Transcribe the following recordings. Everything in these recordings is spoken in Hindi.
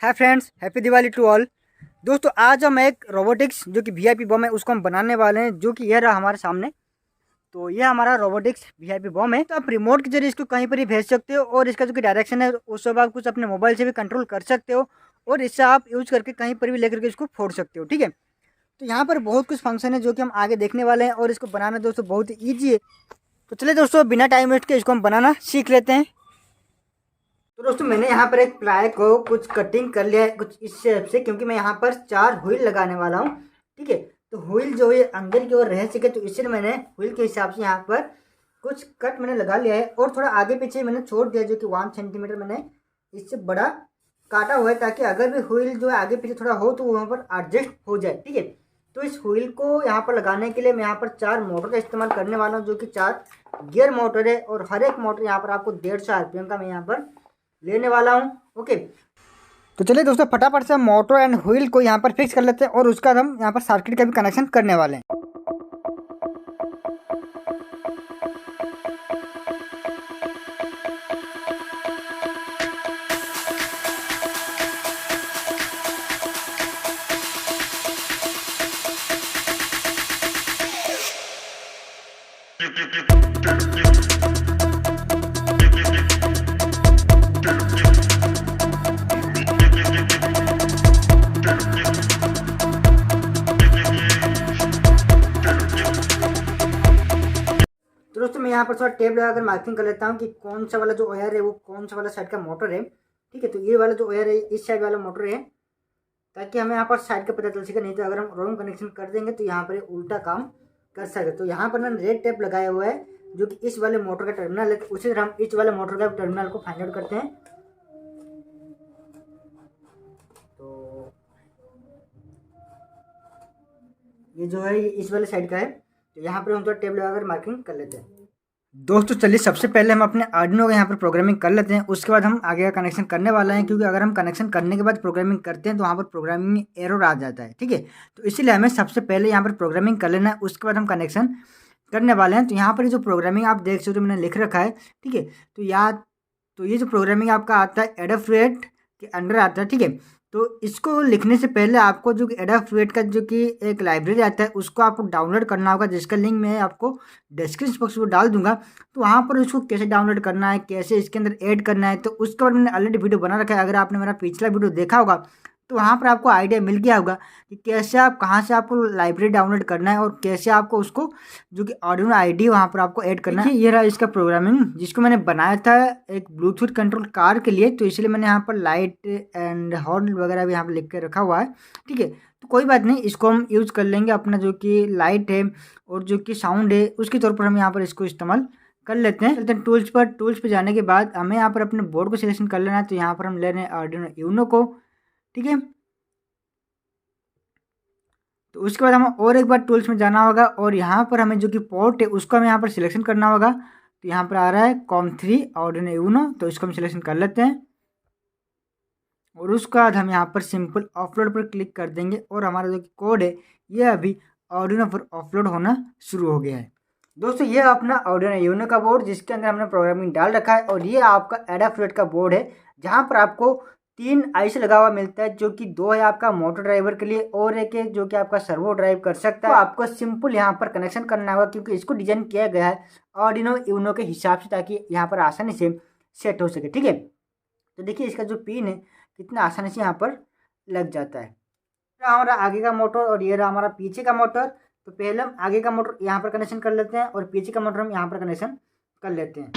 Hi friends, happy Diwali to all. दोस्तों, आज हम एक रोबोटिक्स जो कि वीआईपी बम है उसको हम बनाने वाले हैं, जो कि यह रहा हमारे सामने। तो ये हमारा रोबोटिक्स वीआईपी बम है। तो आप रिमोट के जरिए इसको कहीं पर ही भेज सकते हो और इसका जो कि डायरेक्शन है उस सब आप कुछ अपने मोबाइल से भी कंट्रोल कर सकते हो और इससे आप यूज करके कहीं पर भी लेकर के इसको फोड़ सकते हो। ठीक है, तो यहाँ पर बहुत कुछ फंक्शन है जो कि हम आगे देखने वाले हैं और इसको बनाना दोस्तों बहुत ही ईजी है। तो चलिए दोस्तों, बिना टाइम वेस्ट के इसको हम बनाना सीख लेते हैं। तो दोस्तों, मैंने यहाँ पर एक प्लाई को कुछ कटिंग कर लिया है कुछ इस शेप से, क्योंकि मैं यहाँ पर 4 व्हील लगाने वाला हूँ। ठीक है, तो व्हील जो है अंदर की ओर रह सके, तो इसलिए मैंने व्हील के हिसाब से यहाँ पर कुछ कट मैंने लगा लिया है और थोड़ा आगे पीछे मैंने छोड़ दिया, जो कि 1 सेंटीमीटर मैंने इससे बड़ा काटा हुआ है, ताकि अगर भी व्हील जो है आगे पीछे थोड़ा हो तो वहाँ पर एडजस्ट हो जाए। ठीक है, तो इस व्हील को यहाँ पर लगाने के लिए मैं यहाँ पर 4 मोटर का इस्तेमाल करने वाला हूँ, जो कि 4 गियर मोटर है और हर एक मोटर यहाँ पर आपको 150 RPM का मैं यहाँ पर लेने वाला हूँ। ओके, तो चलिए दोस्तों, फटाफट से मोटर एंड व्हील को यहाँ पर फिक्स कर लेते हैं और उसका हम यहाँ पर सर्किट का भी कनेक्शन करने वाले हैं। तो दोस्तों, मैं यहाँ पर थोड़ा टेप लगाकर मार्किंग कर लेता हूँ कि कौन सा वाला जो वायर है वो कौन सा वाला साइड का मोटर है। ठीक है, तो ये वाला जो वायर है इस साइड वाला मोटर है, ताकि हमें यहाँ पर साइड का पता चल सके। नहीं तो अगर हम रॉन्ग कनेक्शन कर देंगे तो यहाँ पर उल्टा काम कर सके। तो यहाँ पर मैंने रेड टेप लगाया हुआ है, जो कि इस वाले मोटर का टर्मिनल है। तो उसी तरह हम इस वाले मोटर का टर्मिनल को फाइंड आउट करते हैं। तो ये जो है ये इस वाले साइड का है, तो यहाँ पर हम थोड़ा टेप लगाकर मार्किंग कर लेते हैं। दोस्तों, चलिए सबसे पहले हम अपने आर्डिनो का यहाँ पर प्रोग्रामिंग कर लेते हैं, उसके बाद हम आगे का कनेक्शन करने वाला हैं। क्योंकि अगर हम कनेक्शन करने के बाद प्रोग्रामिंग करते हैं तो वहाँ पर प्रोग्रामिंग में एरर आ जाता है। ठीक है, तो इसीलिए हमें सबसे पहले यहाँ पर प्रोग्रामिंग कर लेना है, उसके बाद हम कनेक्शन करने वाले हैं। तो यहाँ पर जो प्रोग्रामिंग आप देख सकते हो मैंने लिख रखा है। ठीक है, तो ये जो प्रोग्रामिंग आपका आता है एडोफ्रेट के अंडर आता है। ठीक है, तो इसको लिखने से पहले आपको जो कि एडोफ्रेट का जो कि एक लाइब्रेरी आता है उसको आपको डाउनलोड करना होगा, जिसका लिंक मैं आपको डिस्क्रिप्शन बॉक्स में डाल दूंगा। तो वहाँ पर उसको कैसे डाउनलोड करना है, कैसे इसके अंदर ऐड करना है, तो उसके बाद मैंने ऑलरेडी वीडियो बना रखा है। अगर आपने मेरा पिछला वीडियो देखा होगा तो वहाँ पर आपको आइडिया मिल गया होगा कि कैसे आप कहाँ से आपको लाइब्रेरी डाउनलोड करना है और कैसे आपको उसको जो कि ऑर्डिनो आईडी वहाँ पर आपको ऐड करना है। ये रहा इसका प्रोग्रामिंग, जिसको मैंने बनाया था एक ब्लूटूथ कंट्रोल कार के लिए। तो इसलिए मैंने यहाँ पर लाइट एंड हॉर्न वगैरह भी यहाँ पर लिख के रखा हुआ है। ठीक है, तो कोई बात नहीं, इसको हम यूज़ कर लेंगे। अपना जो कि लाइट है और जो कि साउंड है उसके तौर पर हम यहाँ पर इसको इस्तेमाल कर लेते हैं। चलते हैं टूल्स पर जाने के बाद हमें यहाँ पर अपने बोर्ड को सिलेक्शन कर लेना है। तो यहाँ पर हम ले रहे हैं आर्डिनो यूनो को। ठीक है, तो उसके बाद हमें और एक बार टूल्स में जाना होगा और यहाँ पर हमें जो कि पोर्ट है उसको हमें यहाँ पर सिलेक्शन करना होगा। तो यहाँ पर आ रहा है COM3 आर्डिनो यूनो, तो इसको हम सिलेक्शन कर लेते हैं और उसके बाद हम यहाँ पर सिंपल ऑफलोड पर क्लिक कर देंगे और हमारा जो कोड है ये अभी आर्डिनो पर ऑफलोड होना शुरू हो गया है। दोस्तों, ये अपना आर्डिनो यूनो का बोर्ड जिसके अंदर हमने प्रोग्रामिंग डाल रखा है, और ये आपका एडाफ्रेट का बोर्ड है जहाँ पर आपको 3 IC लगा हुआ मिलता है, जो कि 2 है आपका मोटर ड्राइवर के लिए और एक है जो कि आपका सर्वो ड्राइव कर सकता है। तो आपको सिंपल यहाँ पर कनेक्शन करना होगा, क्योंकि इसको डिजाइन किया गया है आर्डिनो यूनो के हिसाब से, ताकि यहाँ पर आसानी से सेट हो सके। ठीक है, तो देखिए इसका जो पिन है कितना आसानी से यहाँ पर लग जाता है। हमारा आगे का मोटर और ये रहा हमारा पीछे का मोटर। तो पहले हम आगे का मोटर यहाँ पर कनेक्शन कर लेते हैं और पीछे का मोटर हम यहाँ पर कनेक्शन कर लेते हैं।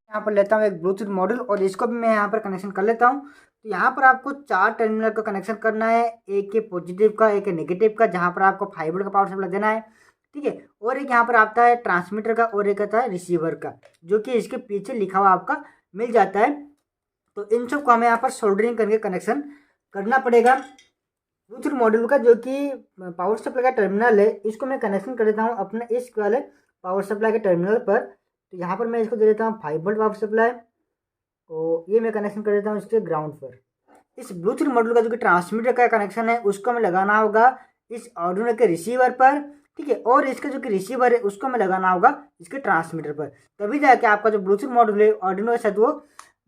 यहाँ पर लेता हूँ एक ब्लूटूथ मॉड्यूल और इसको भी मैं यहाँ पर कनेक्शन कर लेता हूँ। तो यहाँ पर आपको 4 टर्मिनल का कनेक्शन करना है, एक है पॉजिटिव का, एक है नेगेटिव का, जहाँ पर आपको 5 वोल्ट का पावर सप्लाई देना है। ठीक है। और एक यहाँ पर आता है ट्रांसमीटर का और एक आता है रिसीवर का, जो कि इसके पीछे लिखा हुआ आपका मिल जाता है। तो इन सब को हमें यहाँ पर सोल्डरिंग करके कनेक्शन करना पड़ेगा। ब्लूटूथ मॉड्यूल का जो कि पावर सप्लाई का टर्मिनल है, इसको मैं कनेक्शन कर देता हूँ अपने इस वाले पावर सप्लाई के टर्मिनल पर। तो यहाँ पर मैं इसको दे देता हूँ 5 वोल्ट पावर सप्लाई, और ये मैं कनेक्शन कर देता हूँ इसके ग्राउंड पर। इस ब्लूटूथ मॉड्यूल का जो कि ट्रांसमीटर का कनेक्शन है उसको हमें लगाना होगा इस आर्डिनो के रिसीवर पर, ठीक है। और इसका जो कि रिसीवर है उसको हमें लगाना होगा इसके ट्रांसमीटर पर, तभी जाके आपका जो ब्लूटूथ मॉड्यूल है आर्डिनो के साथ वो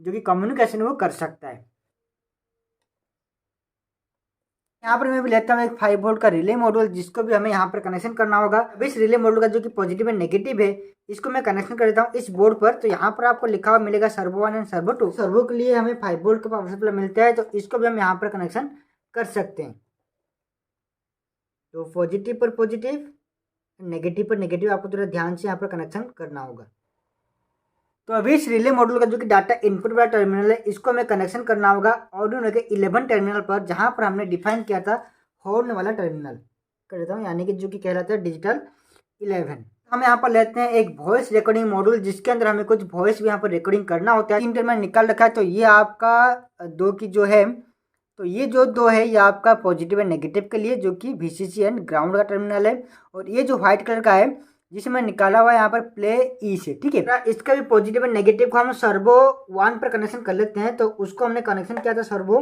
जो कि कम्युनिकेशन वो कर सकता है। यहाँ पर मैं भी लेता हूँ एक 5 वोल्ट का रिले मॉड्यूल, जिसको भी हमें यहाँ पर कनेक्शन करना होगा। अब इस रिले मॉड्यूल का जो कि पॉजिटिव एंड नेगेटिव है, इसको मैं कनेक्शन कर देता हूँ इस बोर्ड पर। तो यहाँ पर आपको लिखा हुआ मिलेगा सर्वो 1 एंड सर्वो 2। सर्वो के लिए हमें 5 वोल्ट का पावर सप्लाई मिलता है, तो इसको भी हम यहाँ पर कनेक्शन कर सकते हैं। तो पॉजिटिव पर पॉजिटिव, नेगेटिव पर नेगेटिव आपको थोड़ा ध्यान से यहाँ पर कनेक्शन करना होगा। तो अभी इस रिले मॉड्यूल का जो कि डाटा इनपुट वाला टर्मिनल है, इसको हमें कनेक्शन करना होगा आर्डिनो के 11 टर्मिनल पर, जहाँ पर हमने डिफाइन किया था हॉर्न वाला टर्मिनल कर देता हूँ, यानी कि जो कि कहलाता है डिजिटल 11। हम यहाँ पर लेते हैं एक वॉइस रिकॉर्डिंग मॉड्यूल, जिसके अंदर हमें कुछ वॉइस भी यहाँ पर रिकॉर्डिंग करना होता है। 3 टर्मिनल निकाल रखा है, तो ये आपका 2 की जो है, तो ये जो 2 है ये आपका पॉजिटिव एंड नेगेटिव के लिए, जो कि VCC एंड ग्राउंड का टर्मिनल है। और ये जो व्हाइट कलर का है जिसे मैं निकाला हुआ है यहाँ पर प्ले ई से, ठीक है। इसका भी पॉजिटिव एंड नेगेटिव को हम सर्वो 1 पर कनेक्शन कर लेते हैं, तो उसको हमने कनेक्शन किया था सर्वो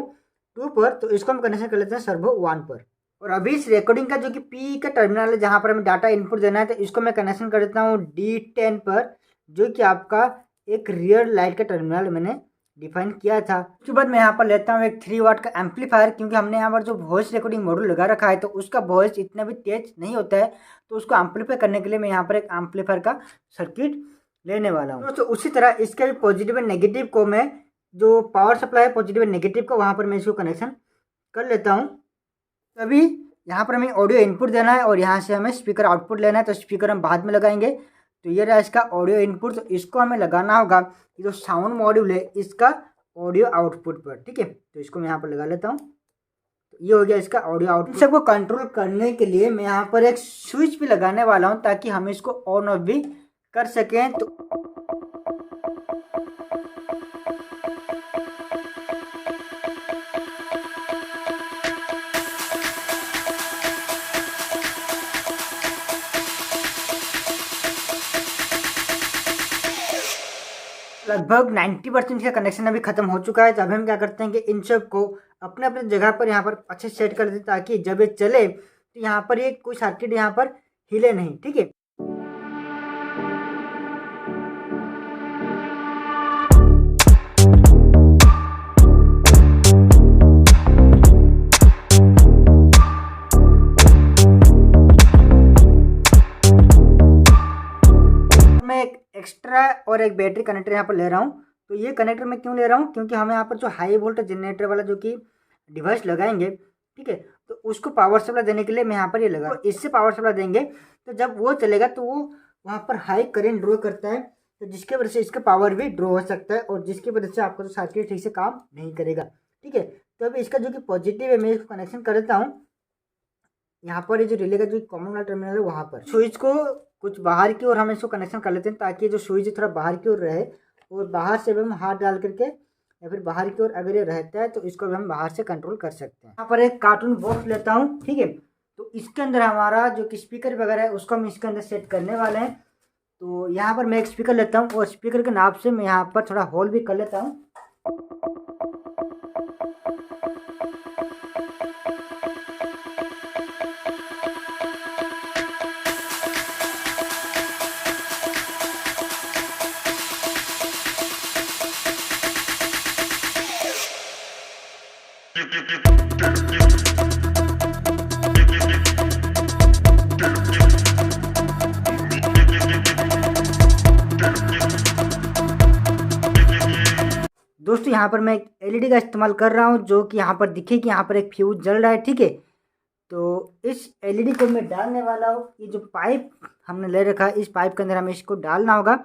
2 पर, तो इसको हम कनेक्शन कर लेते हैं सर्वो 1 पर। और अभी इस रिकॉर्डिंग का जो कि पी का टर्मिनल है, जहाँ पर हमें डाटा इनपुट देना है, तो इसको मैं कनेक्शन कर देता हूँ D10 पर, जो कि आपका एक रियर लाइट का टर्मिनल मैंने डिफाइन किया था। उसके बाद मैं यहाँ पर लेता हूँ एक 3 वाट का एम्पलीफायर, क्योंकि हमने यहाँ पर जो वॉइस रिकॉर्डिंग मॉड्यूल लगा रखा है, तो उसका वॉइस इतना भी तेज नहीं होता है, तो उसको एम्पलीफाई करने के लिए मैं यहाँ पर एक एम्पलीफायर का सर्किट लेने वाला हूँ। तो उसी तरह इसके भी पॉजिटिव एंड नेगेटिव को मैं, जो पावर सप्लाई है पॉजिटिव एंड नेगेटिव को, वहाँ पर मैं इसको कनेक्शन कर लेता हूँ। तभी यहाँ पर हमें ऑडियो इनपुट देना है और यहाँ से हमें स्पीकर आउटपुट लेना है, तो स्पीकर हम बाद में लगाएंगे। तो ये रहा इसका ऑडियो इनपुट, तो इसको हमें लगाना होगा ये जो साउंड मॉड्यूल है इसका ऑडियो आउटपुट पर, ठीक है। तो इसको मैं यहाँ पर लगा लेता हूँ। तो ये हो गया इसका ऑडियो आउटपुट। सबको कंट्रोल करने के लिए मैं यहाँ पर एक स्विच भी लगाने वाला हूँ, ताकि हम इसको ऑन ऑफ भी कर सकें। तो लगभग 90% का कनेक्शन अभी खत्म हो चुका है। तो अभी हम क्या करते हैं कि इन सब को अपने अपने जगह पर यहाँ पर अच्छे से सेट कर देते हैं, ताकि जब ये चले तो यहाँ पर ये कोई सर्किट यहाँ पर हिले नहीं, ठीक है। मैं एक एक्स्ट्रा और एक बैटरी कनेक्टर यहाँ पर ले रहा हूँ। तो ये कनेक्टर मैं क्यों ले रहा हूँ, क्योंकि हमें यहाँ पर जो हाई वोल्टेज जनरेटर वाला जो कि डिवाइस लगाएंगे, ठीक है, तो उसको पावर सप्लाई देने के लिए मैं यहाँ पर ये लगा, तो इससे पावर सप्लाई देंगे, तो जब वो चलेगा तो वो वहाँ पर हाई करंट ड्रॉ करता है, तो जिसके वजह से इसका पावर भी ड्रॉ हो सकता है, और जिसकी वजह से आपका जो सर्किट ठीक से काम नहीं करेगा, ठीक है। तो अब इसका जो कि पॉजिटिव है मैं इसको कनेक्शन कर देता हूँ यहाँ पर, ये जो रिले का जो कॉमन वाला टर्मिनल है वहाँ पर। स्विच को कुछ बाहर की ओर हम इसको कनेक्शन कर लेते हैं, ताकि जो स्विच थोड़ा बाहर की ओर रहे, और बाहर से भी हम हाथ डाल करके या फिर बाहर की ओर अगर ये रहता है तो इसको भी हम बाहर से कंट्रोल कर सकते हैं। यहाँ पर एक कार्टून बॉक्स लेता हूँ, ठीक है। तो इसके अंदर हमारा जो कि स्पीकर वगैरह है उसको हम इसके अंदर सेट करने वाले हैं। तो यहाँ पर मैं एक स्पीकर लेता हूँ, और स्पीकर के नाप से मैं यहाँ पर थोड़ा होल भी कर लेता हूँ। दोस्तों यहाँ पर मैं एक एलईडी का इस्तेमाल कर रहा हूँ, जो कि यहाँ पर दिखे कि यहाँ पर एक फ्यूज जल रहा है, ठीक है। तो इस एलईडी को मैं डालने वाला हूँ। ये जो पाइप हमने ले रखा है, इस पाइप के अंदर हमें इसको डालना होगा।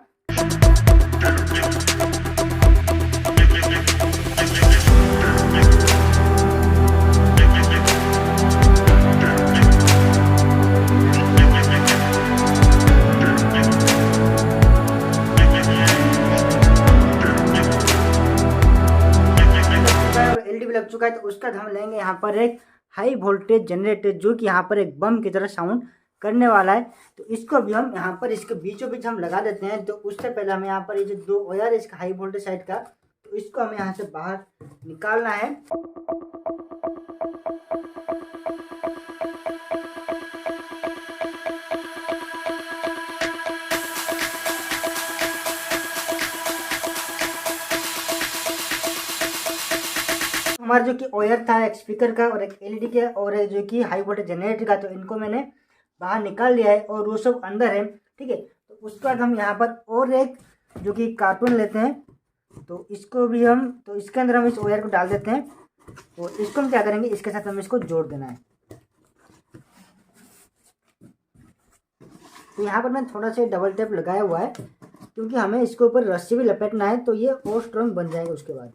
चुका है। तो उसका हम लेंगे यहाँ पर एक हाई वोल्टेज जनरेटर जो कि यहाँ पर एक बम की तरह साउंड करने वाला है। तो इसको भी हम यहाँ पर इसके बीचों बीच हम लगा देते हैं। तो उससे पहले हमें यहाँ पर ये जो 2 वायर है इसका हाई वोल्टेज साइड का, तो इसको हमें यहाँ से बाहर निकालना है। हमारा जो कि वायर था एक स्पीकर का और एक एलईडी का और एक जो कि हाई वोल्टेज जनरेटर का, तो इनको मैंने बाहर निकाल लिया है और वो सब अंदर है। ठीक है, तो उसके बाद हम यहाँ पर और एक जो कि कार्टून लेते हैं, तो इसको भी हम तो इसके अंदर हम इस वायर को डाल देते हैं और इसको हम क्या करेंगे, इसके साथ हमें इसको जोड़ देना है। तो यहाँ पर मैंने थोड़ा सा डबल टेप लगाया हुआ है क्योंकि हमें इसके ऊपर रस्सी भी लपेटना है, तो ये और स्ट्रॉन्ग बन जाएगा। उसके बाद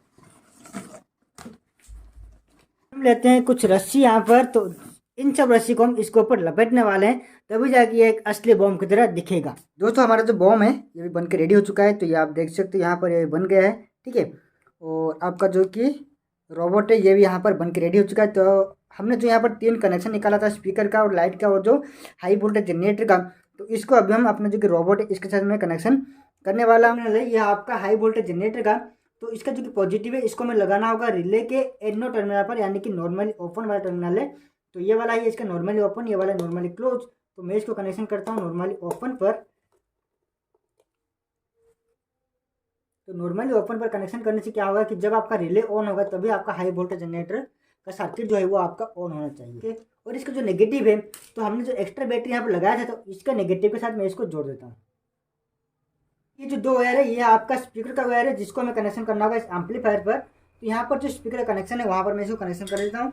हम लेते हैं कुछ रस्सी यहाँ पर, तो इन सब रस्सी को हम इसके ऊपर लपेटने वाले हैं, तभी जाके ये एक असली बॉम्ब की तरह दिखेगा। दोस्तों हमारा जो बॉम्ब है ये भी बन के रेडी हो चुका है। तो ये आप देख सकते हो यहाँ पर ये बन गया है। ठीक है, और आपका जो कि रोबोट है ये भी यहाँ पर बन के रेडी हो चुका है। तो हमने जो यहाँ पर 3 कनेक्शन निकाला था, स्पीकर का और लाइट का और जो हाई वोल्टेज जनरेटर का, तो इसको अभी हम अपना जो कि रोबोट है इसके साथ में कनेक्शन करने वाला है। ये आपका हाई वोल्टेज जनरेटर का, तो इसका जो कि पॉजिटिव है इसको हमें लगाना होगा रिले के एनो टर्मिनल पर, यानी कि नॉर्मली ओपन वाला टर्मिनल है। तो ये वाला है इसका नॉर्मली ओपन, ये वाला नॉर्मली क्लोज। तो मैं इसको कनेक्शन करता हूँ नॉर्मली ओपन पर। तो नॉर्मली ओपन पर कनेक्शन करने से क्या होगा कि जब आपका रिले ऑन होगा तभी आपका हाई वोल्टेज जनरेटर का सर्किट जो है वो आपका ऑन होना चाहिए। और इसका जो नेगेटिव है, तो हमने जो एक्स्ट्रा बैटरी यहाँ पर लगाया था, तो इसका नेगेटिव के साथ मैं इसको जोड़ देता हूँ। ये जो 2 वायर है ये आपका स्पीकर का वायर है जिसको हमें कनेक्शन करना होगा इस एम्पलीफायर पर। तो यहाँ पर जो स्पीकर का कनेक्शन है वहाँ पर मैं इसको कनेक्शन कर देता हूँ।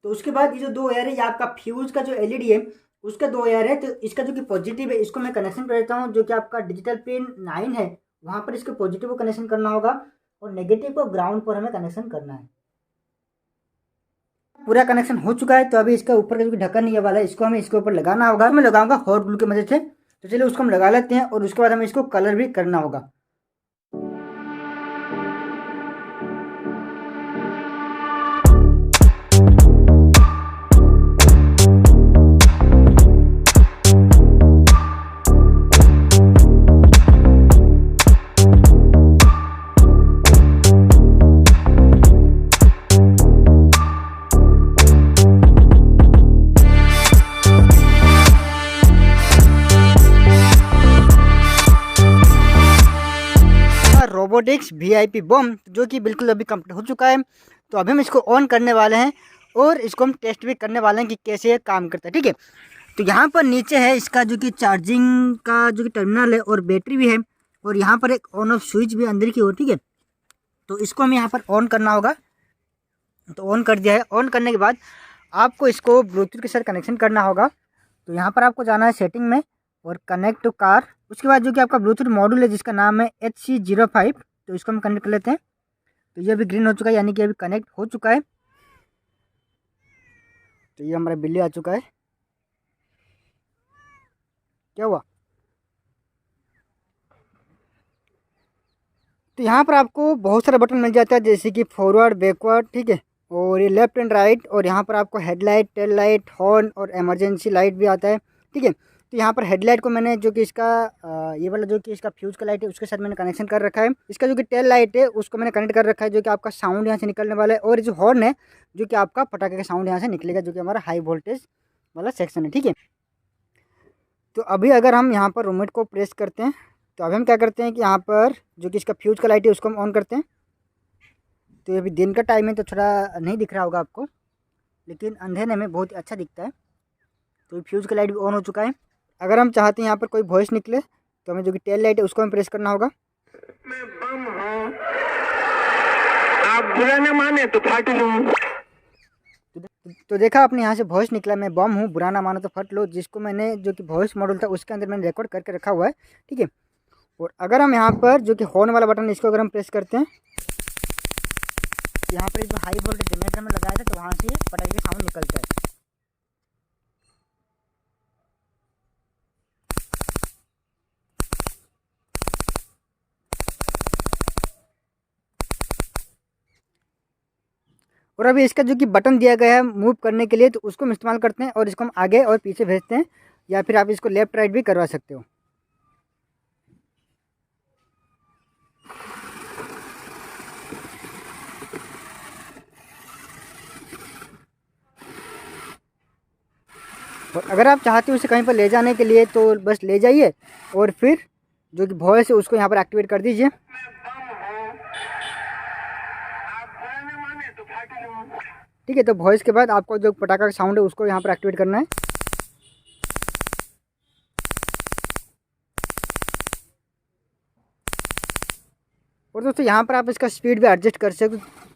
तो उसके बाद ये जो 2 वायर है ये आपका फ्यूज का जो एलईडी है उसका 2 वायर है। तो इसका जो कि पॉजिटिव है इसको मैं कनेक्शन कर देता हूँ, जो कि आपका डिजिटल पिन 9 है वहाँ पर इसके पॉजिटिव को कनेक्शन करना होगा और नेगेटिव को ग्राउंड पर हमें कनेक्शन करना है। पूरा कनेक्शन हो चुका है। तो अभी इसका ऊपर का जो ढक्कन ये वाला है इसको हमें इसके ऊपर लगाना होगा। मैं लगाऊंगा हॉट ग्लू की मदद से। तो चलिए उसको हम लगा लेते हैं और उसके बाद हमें इसको कलर भी करना होगा। रोबोटिक्स VIP बम जो कि बिल्कुल अभी कंप्लीट हो चुका है। तो अभी हम इसको ऑन करने वाले हैं और इसको हम टेस्ट भी करने वाले हैं कि कैसे ये काम करता है। ठीक है, तो यहाँ पर नीचे है इसका जो कि चार्जिंग का जो कि टर्मिनल है और बैटरी भी है और यहाँ पर एक ऑन ऑफ स्विच भी अंदर की ओर। ठीक है, तो इसको हमें यहाँ पर ऑन करना होगा। तो ऑन कर दिया है। ऑन करने के बाद आपको इसको ब्लूटूथ के साथ कनेक्शन करना होगा। तो यहाँ पर आपको जाना है सेटिंग में और कनेक्ट टू कार। उसके बाद जो कि आपका ब्लूटूथ मॉड्यूल है जिसका नाम है HC05, तो इसको हम कनेक्ट कर लेते हैं। तो ये अभी ग्रीन हो चुका है, यानी कि अभी कनेक्ट हो चुका है। तो ये हमारा बिल्ली आ चुका है। क्या हुआ? तो यहाँ पर आपको बहुत सारे बटन मिल जाता है जैसे कि फॉरवर्ड, बैकवर्ड, ठीक है, और ये लेफ्ट एंड राइट। और यहाँ पर आपको हेडलाइट, टेल लाइट, हॉर्न और इमरजेंसी लाइट भी आता है। ठीक है, तो यहाँ पर हेडलाइट को मैंने जो कि इसका ये वाला जो कि इसका फ्यूज का लाइट है उसके साथ मैंने कनेक्शन कर रखा है। इसका जो कि टेल लाइट है उसको मैंने कनेक्ट कर रखा है, जो कि आपका साउंड यहाँ से निकलने वाला है। और जो हॉर्न है जो कि आपका पटाखे का साउंड यहाँ से निकलेगा, जो कि हमारा हाई वोल्टेज वाला सेक्शन है। ठीक है, तो अभी अगर हम यहाँ पर रिमोट को प्रेस करते हैं तो अभी हम क्या करते हैं कि यहाँ पर जो कि इसका फ्यूज का लाइट है उसको हम ऑन करते हैं। तो अभी दिन का टाइम है तो थोड़ा नहीं दिख रहा होगा आपको, लेकिन अंधेरे में बहुत अच्छा दिखता है। तो फ्यूज का लाइट भी ऑन हो चुका है। अगर हम चाहते हैं यहाँ पर कोई वॉइस निकले तो हमें जो कि टेल लाइट है उसको हमें प्रेस करना होगा। मैं बम हूँ, आप बुरा न माने तो फट लूँ। तो देखा आपने यहाँ से वॉइस निकला, मैं बम हूँ, बुरा ना मानो तो फट लो, जिसको मैंने जो कि वॉइस मॉडल था उसके अंदर मैंने रिकॉर्ड करके रखा हुआ है। ठीक है, और अगर हम यहाँ पर जो कि हॉर्न वाला बटन इसको अगर हम प्रेस करते हैं, यहाँ पर जो हाई वोल्टेज जनरेटर में लगाया था तो वहाँ से पटाखे का साउंड निकलता है। और अभी इसका जो कि बटन दिया गया है मूव करने के लिए, तो उसको हम इस्तेमाल करते हैं और इसको हम आगे और पीछे भेजते हैं, या फिर आप इसको लेफ्ट राइट भी करवा सकते हो। और अगर आप चाहते हो इसे कहीं पर ले जाने के लिए तो बस ले जाइए और फिर जो कि वॉइस है उसको यहाँ पर एक्टिवेट कर दीजिए। ठीक है, तो वॉइस के बाद आपको जो पटाखा का साउंड है उसको यहाँ पर एक्टिवेट करना है। और दोस्तों यहाँ पर आप इसका स्पीड भी एडजस्ट कर सकते हो।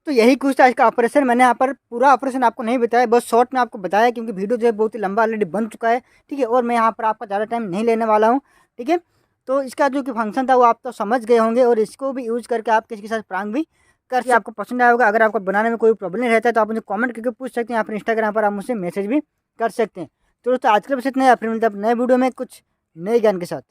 तो यही कुछ था इसका ऑपरेशन। मैंने यहाँ पर पूरा ऑपरेशन आपको नहीं बताया, बस शॉर्ट में आपको बताया, क्योंकि वीडियो जो है बहुत ही लंबा ऑलरेडी बन चुका है। ठीक है, और मैं यहाँ पर आपका ज़्यादा टाइम नहीं लेने वाला हूँ। ठीक है, तो इसका जो कि फंक्शन था वो आप तो समझ गए होंगे, और इसको भी यूज़ करके आप किसी के साथ प्रैंक भी कर सकते। आपको पसंद आया होगा। अगर आपको बनाने में कोई प्रॉब्लम रहता है तो आप मुझे कमेंट करके पूछ सकते हैं, या फिर इंस्टाग्राम पर आप मुझसे मैसेज भी कर सकते हैं। तो दोस्तों आज के लिए बस इतना ही, फिर मिलते हैं नए वीडियो में कुछ नए ज्ञान के साथ।